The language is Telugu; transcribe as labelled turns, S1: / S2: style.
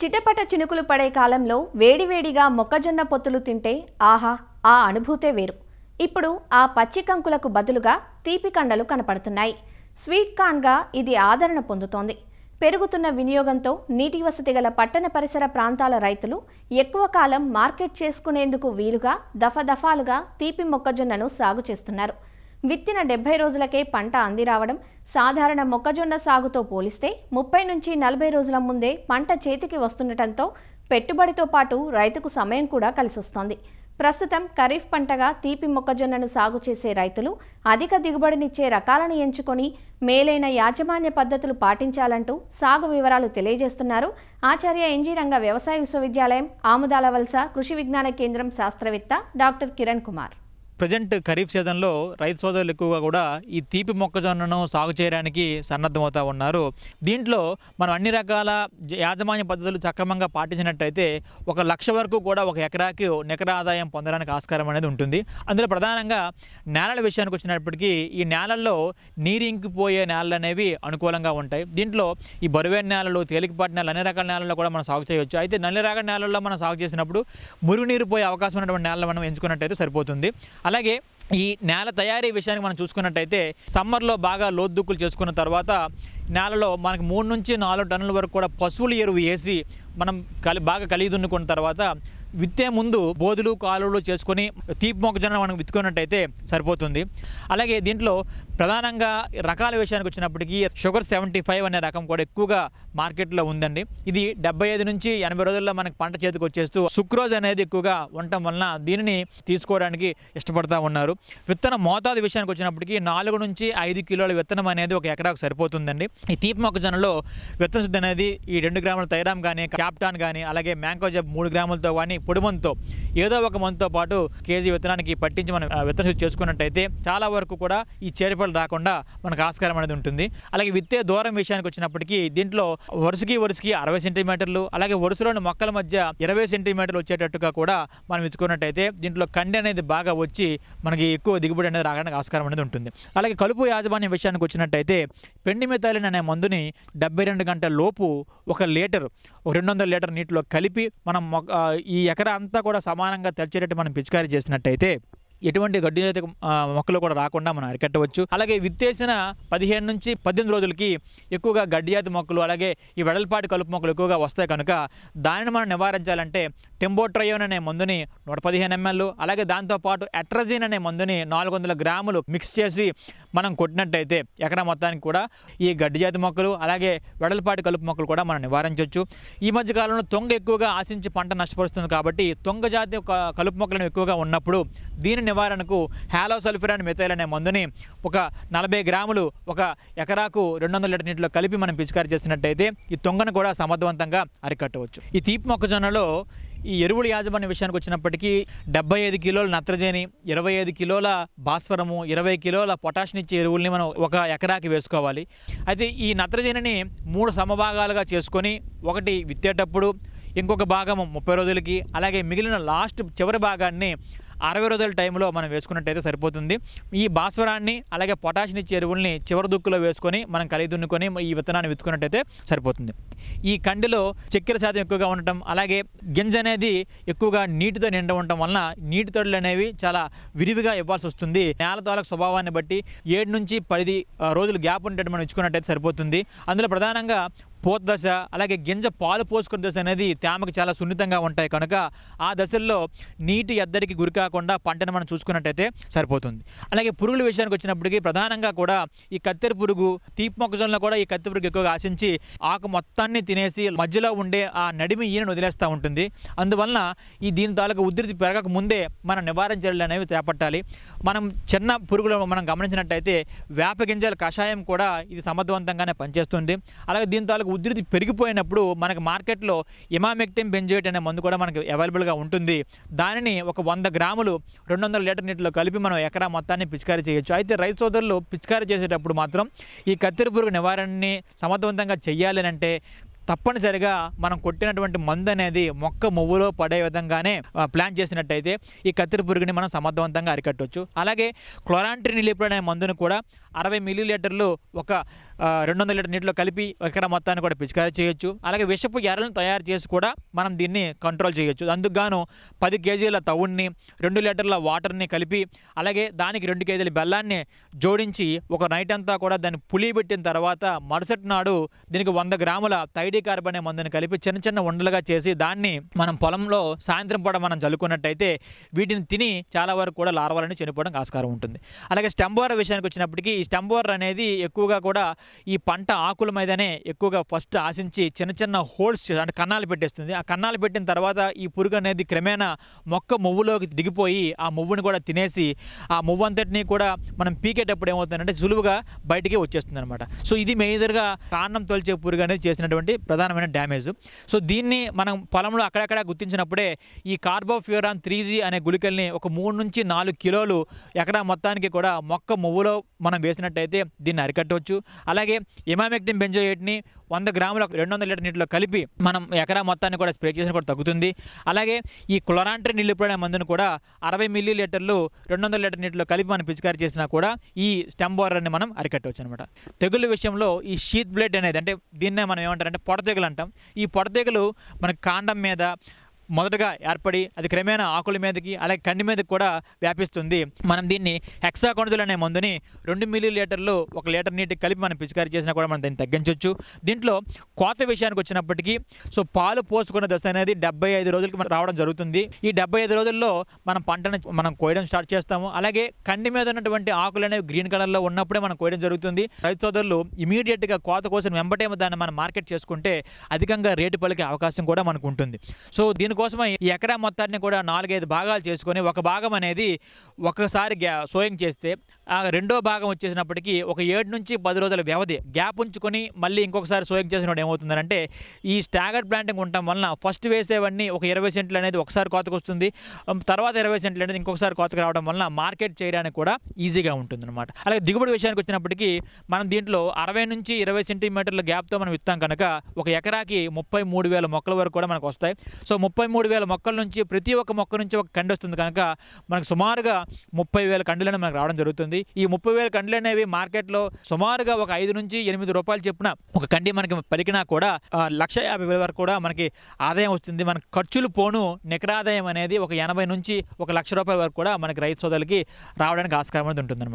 S1: చిటపట చినుకులు పడే కాలంలో వేడివేడిగా మొక్కజొన్న పొత్తులు తింటే ఆహా ఆ అనుభూతే వేరు. ఇప్పుడు ఆ పచ్చి కంకులకు బదులుగా తీపి కండలు కనపడుతున్నాయి. స్వీట్ కార్న్గా ఇది ఆదరణ పొందుతోంది. పెరుగుతున్న వినియోగంతో నీటి వసతి గల పట్టణ పరిసర ప్రాంతాల రైతులు ఎక్కువ కాలం మార్కెట్ చేసుకునేందుకు వీలుగా దఫాలుగా తీపి మొక్కజొన్నను సాగు చేస్తున్నారు. విత్తిన 70 రోజులకే పంట అంది రావడం సాధారణ మొక్కజొన్న సాగుతో పోలిస్తే 30 నుంచి 40 రోజుల ముందే పంట చేతికి వస్తుండటంతో పెట్టుబడితో పాటు రైతుకు సమయం కూడా కలిసొస్తోంది. ప్రస్తుతం ఖరీఫ్ పంటగా తీపి మొక్కజొన్నను సాగు చేసే రైతులు అధిక దిగుబడినిచ్చే రకాలను ఎంచుకొని మేలైన యాజమాన్య పద్ధతులు పాటించాలంటూ సాగు వివరాలు తెలియజేస్తున్నారు ఆచార్య ఎన్జీ రంగ వ్యవసాయ విశ్వవిద్యాలయం ఆముదాలవలస కృషి విజ్ఞాన కేంద్రం శాస్త్రవేత్త డాక్టర్ కిరణ్ కుమార్.
S2: ప్రజెంట్ ఖరీఫ్ సీజన్లో రైతు సోదరులు ఎక్కువగా కూడా ఈ తీపి మొక్కజొన్నను సాగు చేయడానికి సన్నద్ధమవుతూ ఉన్నారు. దీంట్లో మనం అన్ని రకాల యాజమాన్య పద్ధతులు సక్రమంగా పాటించినట్టయితే 1 లక్ష వరకు కూడా ఒక ఎకరాకి నికర ఆదాయం పొందడానికి ఆస్కారం అనేది ఉంటుంది. అందులో ప్రధానంగా నేలల విషయానికి వచ్చినప్పటికీ ఈ నేలల్లో నీరు ఇంకిపోయే నేలలు అనేవి అనుకూలంగా ఉంటాయి. దీంట్లో ఈ బరువైన నేలలు, తేలికపాటి నేలలు, అన్ని రకాల నేలల్లో కూడా మనం సాగు చేయవచ్చు. అయితే నల్లి రకాల నేలల్లో మనం సాగు చేసినప్పుడు మురుగునీరు పోయే అవకాశం ఉన్నటువంటి నేలలు మనం ఎంచుకున్నట్టయితే సరిపోతుంది. అలాగే ఈ నేల తయారీ విషయానికి మనం చూసుకున్నట్టయితే సమ్మర్లో బాగా లోతుదుక్కులు చేసుకున్న తర్వాత నేలలో మనకి 3 నుంచి 4 టన్నుల వరకు కూడా పశువుల ఎరువు వేసి మనం బాగా కలిగి దున్నుకున్న తర్వాత విత్తే ముందు బోధులు కాలువలు చేసుకొని తీపి మొక్కజొన్న మనం విత్తుకున్నట్టయితే సరిపోతుంది. అలాగే దీంట్లో ప్రధానంగా రకాల విషయానికి వచ్చినప్పటికీ షుగర్ 75 అనే రకం కూడా ఎక్కువగా మార్కెట్లో ఉందండి. ఇది 75 నుంచి 80 రోజుల్లో మనకి పంట చేతికి వచ్చేస్తూ సుక్రోజ్ అనేది ఎక్కువగా ఉండటం వలన దీనిని తీసుకోవడానికి ఇష్టపడతా ఉన్నారు. విత్తన మోతాదు విషయానికి వచ్చినప్పటికీ 4 నుంచి 5 కిలోల విత్తనం అనేది ఒక ఎకరాకు సరిపోతుందండి. ఈ తీపి మొక్కజొన్నలో విత్తన శుద్ధి అనేది ఈ 2 గ్రాముల థైరామ్ కానీ, క్యాప్టాన్ కానీ, అలాగే మ్యాంకోజెబ్ 3 గ్రాములతో కానీ పొడిమంతో ఏదో ఒక మందుతో పాటు కేజీ విత్తనానికి పట్టించి మనం విత్తన శుద్ధి చేసుకున్నట్టయితే చాలా వరకు కూడా ఈ చేరిపళ్ళు రాకుండా మనకు ఆస్కారం అనేది ఉంటుంది. అలాగే విత్తే దూరం విషయానికి వచ్చినప్పటికీ దీంట్లో వరుసకి 60 సెంటీమీటర్లు, అలాగే వరుసలోని మొక్కల మధ్య 20 సెంటీమీటర్లు వచ్చేటట్టుగా కూడా మనం విత్తుకున్నట్టయితే దీంట్లో కండి అనేది బాగా వచ్చి మనకి ఎక్కువ దిగుబడి అనేది రావడానికి ఆస్కారం అనేది ఉంటుంది. అలాగే కలుపు యాజమాన్యం విషయానికి వచ్చినట్టయితే పెండిమిథాలిన్ అనే మందుని 72 గంటల లోపు 1 లీటర్ 200 లీటర్ నీటిలో కలిపి మనం ఈ ఎకరా అంతా కూడా సమానంగా తెచ్చేటట్టు మనం పిచికారీ చేసినట్టయితే ఎటువంటి గడ్డి జాతి మొక్కలు కూడా రాకుండా మనం అరికట్టవచ్చు. అలాగే విత్తేసిన 15 నుంచి 18 రోజులకి ఎక్కువగా గడ్డి జాతి మొక్కలు, అలాగే ఈ వెడల్పాటి కలుపు మొక్కలు ఎక్కువగా వస్తాయి కనుక దానిని మనం నివారించాలంటే టెంబోట్రయోన్ అనే మందుని 115 ml, అలాగే దాంతోపాటు అట్రజిన్ అనే మందుని 400 గ్రాములు మిక్స్ చేసి మనం కొట్టినట్టయితే ఎకరా మొత్తానికి కూడా ఈ గడ్డి జాతి మొక్కలు, అలాగే వెడల్పాటి కలుపు మొక్కలు కూడా మనం నివారించవచ్చు. ఈ మధ్య కాలంలో తొంగ ఎక్కువగా ఆశించి పంట నష్టపరుస్తుంది కాబట్టి తొంగ జాతి కలుపు మొక్కలను ఎక్కువగా ఉన్నప్పుడు దీని నివారణకు హాలోసల్ఫ్యూరాన్ మిథైల్ అనే మందుని ఒక 40 గ్రాములు ఒక ఎకరాకు 200 లీటర్ నీటిలో కలిపి మనం పిచికారీ చేసినట్టయితే ఈ తొంగను కూడా సమర్థవంతంగా అరికట్టవచ్చు. ఈ తీపి మొక్కజొన్నలో ఈ ఎరువుల యాజమాన్య విషయానికి వచ్చినప్పటికీ 75 కిలోల నత్రజని, 25 కిలోల భాస్వరము, 20 కిలోల పొటాషియం ఎరువుల్ని మనం ఒక ఎకరాకి వేసుకోవాలి. అయితే ఈ నత్రజనిని 3 సమభాగాలుగా చేసుకొని ఒకటి విత్తేటప్పుడు, ఇంకొక భాగం 30 రోజులకి, అలాగే మిగిలిన చివరి భాగాన్ని 60 రోజుల టైంలో మనం వేసుకున్నట్టయితే సరిపోతుంది. ఈ భాస్వరాన్ని అలాగే పొటాషియం ఇచ్చే ఎరువుల్ని చివరి దుక్కులో వేసుకొని మనం కలిగి దున్నుకొని ఈ విత్తనాన్ని విత్తుకున్నట్టయితే సరిపోతుంది. ఈ కండిలో చక్కెర శాతం ఎక్కువగా ఉండటం, అలాగే గింజ అనేది ఎక్కువగా నీటితో నిండి ఉండటం వలన నీటి తడులు అనేవి చాలా విరివిగా ఇవ్వాల్సి వస్తుంది. నేల తాలూకు స్వభావాన్ని బట్టి 7 నుంచి 10 రోజులు గ్యాప్ ఉండేట్టు మనం ఇచ్చుకున్నట్టయితే సరిపోతుంది. అందులో ప్రధానంగా పోత దశ, అలాగే గింజ పాలు పోసుకునే దశ అనేది తేమకు చాలా సున్నితంగా ఉంటాయి కనుక ఆ దశల్లో నీటి ఎద్దడికి గురి కాకుండా పంటను మనం చూసుకున్నట్టయితే సరిపోతుంది. అలాగే పురుగుల విషయానికి వచ్చినప్పటికీ ప్రధానంగా కూడా ఈ కత్తెర పురుగు, తీపి మొక్కజొన్నలో కూడా ఈ కత్తెర పురుగు ఎక్కువగా ఆశించి ఆకు మొత్తాన్ని తినేసి మధ్యలో ఉండే ఆ నడిమి ఈయనను వదిలేస్తూ ఉంటుంది. అందువలన దీని తాలూకు ఉధృతి పెరగక ముందే మనం నివారణ చర్యలు అనేవి చేపట్టాలి. మనం చిన్న పురుగులను మనం గమనించినట్టయితే వేప గింజల కషాయం కూడా ఇది సమర్థవంతంగానే పనిచేస్తుంది. అలాగే దీని తాలూకు ఉధృతి పెరిగిపోయినప్పుడు మనకి మార్కెట్లో ఇమామెక్టిన్ బెంజోయేట్ అనే మందు కూడా మనకి అవైలబుల్గా ఉంటుంది. దానిని ఒక 100 గ్రాములు 200 లీటర్ నీటిలో కలిపి మనం ఎకరా మొత్తాన్ని పిచికారీ చేయొచ్చు. అయితే రైతు సోదరులు పిచికారీ చేసేటప్పుడు మాత్రం ఈ కత్తెర పురుగు నివారణని సమర్థవంతంగా చెయ్యాలి అంటే తప్పనిసరిగా మనం కొట్టినటువంటి మందు అనేది మొక్క మువ్వులో పడే విధంగానే ప్లాన్ చేసినట్టయితే ఈ కత్తెర పురుగుని మనం సమర్థవంతంగా అరికట్టవచ్చు. అలాగే క్లోరాంట్రినిలిప్రోల్ అనే మందును కూడా 60 మిల్లీలీటర్లు ఒక 200 లీటర్ నీటిలో కలిపి ఎకరా మొత్తాన్ని కూడా పిచికారీ చేయొచ్చు. అలాగే విషపు ఎరలను తయారు చేసి కూడా మనం దీన్ని కంట్రోల్ చేయొచ్చు. అందుకు గాను 10 కేజీల తవుడిని 2 లీటర్ల వాటర్ని కలిపి అలాగే దానికి 2 కేజీల బెల్లాన్ని జోడించి ఒక నైట్ అంతా కూడా దాన్ని పులియబెట్టిన తర్వాత మరుసటి నాడు దీనికి 100 గ్రాముల థైడికార్బ్ అనే మందుని కలిపి చిన్న చిన్న ఉండలుగా చేసి దాన్ని మనం పొలంలో సాయంత్రం పూట మనం జల్లుకున్నట్టయితే వీటిని తిని చాలా వరకు కూడా లార్వాలని చనిపోవడానికి ఆస్కారం ఉంటుంది. అలాగే స్టెమ్ బోరర్ విషయానికి వచ్చినప్పటికీ ఈ స్టెమ్ బోరర్ అనేది ఎక్కువగా కూడా ఈ పంట ఆకుల మీదనే ఎక్కువగా ఫస్ట్ ఆశించి చిన్న చిన్న హోల్స్ అంటే కన్నాలు పెట్టేస్తుంది. ఆ కన్నాలు పెట్టిన తర్వాత ఈ పురుగు అనేది క్రమేణా మొక్క మువ్వులోకి దిగిపోయి ఆ మువ్వుని కూడా తినేసి ఆ మువ్వు అంతటినీ కూడా మనం పీకేటప్పుడు ఏమవుతుందంటే సులువుగా బయటికి వచ్చేస్తుంది అనమాట. సో ఇది మేజర్గా కాండం తొలిచే పురుగు అనేది చేసినటువంటి ప్రధానమైన డ్యామేజ్. సో దీన్ని మనం పొలంలో అక్కడక్కడ గుర్తించినప్పుడే ఈ కార్బోఫ్యూరాన్ 3G అనే గుళికల్ని ఒక 3 నుంచి 4 కిలోలు ఎకరా మొత్తానికి కూడా మొక్క మువ్వులో మనం వేసినట్టయితే దీన్ని అరికట్టవచ్చు. అలాగే ఇమామెక్టిన్ బెంజోయేట్ని 100 గ్రాముల 200 లీటర్ నీటిలో కలిపి మనం ఎకరా మొత్తాన్ని కూడా స్ప్రే చేసిన కూడా తగ్గుతుంది. అలాగే ఈ క్లోరాంట్రిన్ నిలిపుడు అనే మందును కూడా 60 మిల్లీలీటర్లు 200 లీటర్ నీటిలో కలిపి మనం పిచికారీ చేసినా కూడా ఈ స్టెమ్ బోరర్ని మనం అరికట్టవచ్చు అనమాట. తెగుళ్ళ విషయంలో ఈ షీత్ బ్లేడ్ అనేది అంటే దీన్నే మనం ఏమంటారంటే పొడతెగులు అంటాం. ఈ పొడతెగులు మన కాండం మీద మొదటగా ఏర్పడి అది క్రమేణా ఆకుల మీదకి అలాగే కండి మీదకి కూడా వ్యాపిస్తుంది. మనం దీన్ని హెక్సాకొనజోల్ అనే మందుని 2 మిల్లీలీటర్లు 1 లీటర్ నీటికి కలిపి మనం పిచికారీ చేసినా కూడా మనం దీన్ని తగ్గించవచ్చు. దీంట్లో కోత విషయానికి వచ్చినప్పటికీ సో పాలు పోసుకున్న దశ అనేది 75 రోజులకి మనకు రావడం జరుగుతుంది. ఈ 75 రోజుల్లో మనం పంటను మనం కోయడం స్టార్ట్ చేస్తాము. అలాగే కండి మీద ఉన్నటువంటి ఆకులు అనేవి గ్రీన్ కలర్లో ఉన్నప్పుడే మనం కోయడం జరుగుతుంది. రైతు సోదరులు ఇమీడియట్గా కోత కోసం వెంబటే దాన్ని మనం మార్కెట్ చేసుకుంటే అధికంగా రేటు పలికే అవకాశం కూడా మనకు ఉంటుంది. సో దీనికోసమై ఈ ఎకరా మొత్తాన్ని కూడా 4-5 భాగాలు చేసుకొని ఒక భాగం అనేది ఒకసారి సోయింగ్ చేస్తే ఆ రెండో భాగం వచ్చేసినప్పటికీ ఒక 7 నుంచి 10 రోజుల వ్యవధి గ్యాప్ ఉంచుకొని మళ్ళీ ఇంకొకసారి సోయింగ్ చేసినప్పుడు ఏమవుతుందంటే ఈ స్టాగర్డ్ ప్లాంటింగ్ ఉండటం వలన ఫస్ట్ వేసేవన్నీ ఒక 20 సెంట్లు అనేది ఒకసారి కోతకు వస్తుంది. తర్వాత 20 సెంట్లు అనేది ఇంకొకసారి కోతకు రావడం వలన మార్కెట్ చేయడానికి కూడా ఈజీగా ఉంటుంది అనమాట. అలాగే దిగుబడి విషయానికి వచ్చినప్పటికీ మనం దీంట్లో 60 నుంచి 20 సెంటీమీటర్ల గ్యాప్తో మనం విత్తాం కనుక ఒక ఎకరాకి 33,000 మొక్కల వరకు కూడా మనకు వస్తాయి. సో 33,000 మొక్కల నుంచి ప్రతి ఒక్క మొక్క నుంచి ఒక కండి వస్తుంది కనుక మనకు సుమారుగా 30,000 కండులను మనకు రావడం జరుగుతుంది. ఈ 30,000 కండులు అనేవి మార్కెట్లో సుమారుగా ఒక 5 నుంచి 8 రూపాయలు చెప్పున ఒక కండి మనకి పలికినా కూడా 1,50,000 వరకు కూడా మనకి ఆదాయం వస్తుంది. మన ఖర్చులు పోను నికరాదాయం అనేది ఒక 80 నుంచి 1,00,000 రూపాయల వరకు కూడా మనకి రైతు సోదరులకి రావడానికి ఆస్కారం అనేది ఉంటుంది.